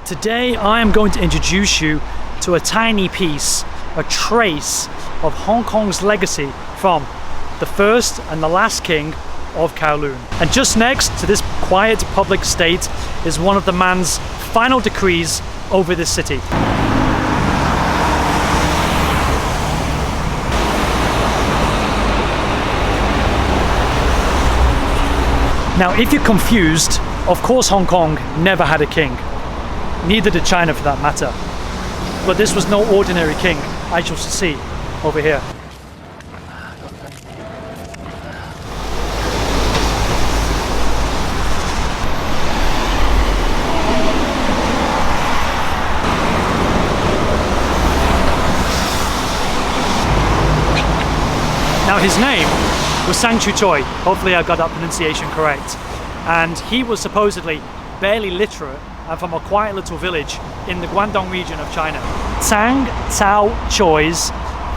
Today I am going to introduce you to a tiny piece, a trace of Hong Kong's legacy from the first and the last king of Kowloon. And just next to this quiet public estate is one of the man's final decrees over this city. Now, if you're confused, of course Hong Kong never had a king. Neither did China for that matter. But this was no ordinary king, as you'll see over here. Now his name was Sang Chu Choi, hopefully I got that pronunciation correct, and he was supposedly barely literate and from a quiet little village in the Guangdong region of China. Sang Cao Choi's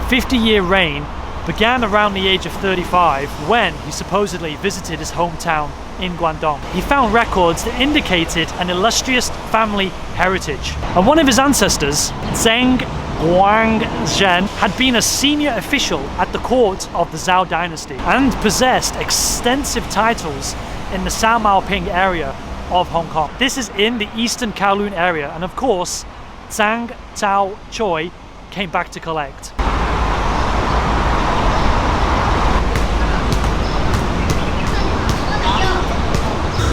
50-year reign began around the age of 35 when he supposedly visited his hometown in Guangdong. He found records that indicated an illustrious family heritage, and one of his ancestors, Zheng Guangzhen, had been a senior official at the court of the Zhao dynasty and possessed extensive titles in the Sao Mau Ping area of Hong Kong. This is in the eastern Kowloon area, and of course Sang Cao Choi came back to collect.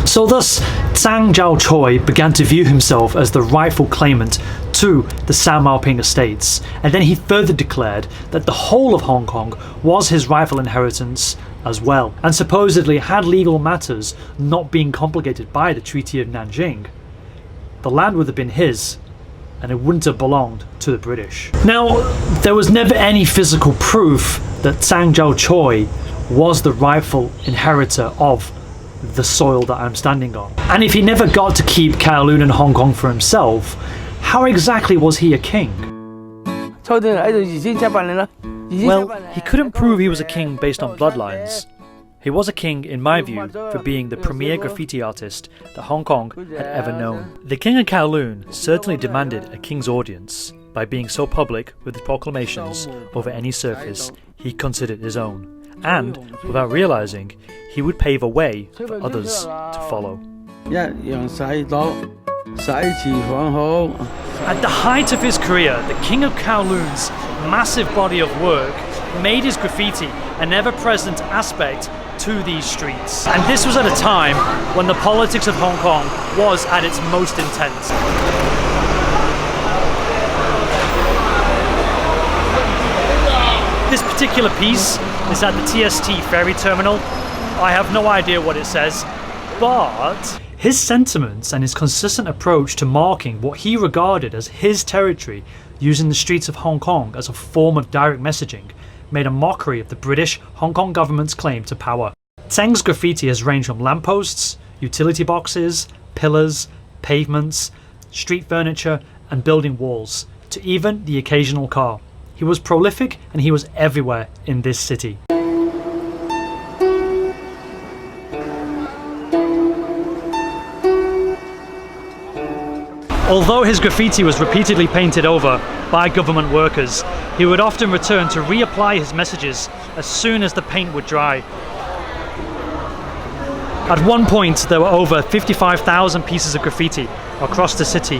So thus, Sang Cao Choi began to view himself as the rightful claimant to the Sao Mau Ping estates, and then he further declared that the whole of Hong Kong was his rightful inheritance as well, and supposedly had legal matters not being complicated by the Treaty of Nanjing, the land would have been his, and it wouldn't have belonged to the British. Now, there was never any physical proof that Sang Cao Choi was the rightful inheritor of the soil that I'm standing on. And if he never got to keep Kowloon and Hong Kong for himself, how exactly was he a king? Well, he couldn't prove he was a king based on bloodlines. He was a king, in my view, for being the premier graffiti artist that Hong Kong had ever known. The King of Kowloon certainly demanded a king's audience by being so public with his proclamations over any surface he considered his own, and, without realising, he would pave a way for others to follow. At the height of his career, the King of Kowloon's massive body of work made his graffiti an ever-present aspect to these streets. And this was at a time when the politics of Hong Kong was at its most intense. This particular piece is at the TST ferry terminal. I have no idea what it says, but his sentiments and his consistent approach to marking what he regarded as his territory using the streets of Hong Kong as a form of direct messaging made a mockery of the British Hong Kong government's claim to power. Tsang's graffiti has ranged from lampposts, utility boxes, pillars, pavements, street furniture and building walls, to even the occasional car. He was prolific and he was everywhere in this city. Although his graffiti was repeatedly painted over by government workers, he would often return to reapply his messages as soon as the paint would dry. At one point, there were over 55,000 pieces of graffiti across the city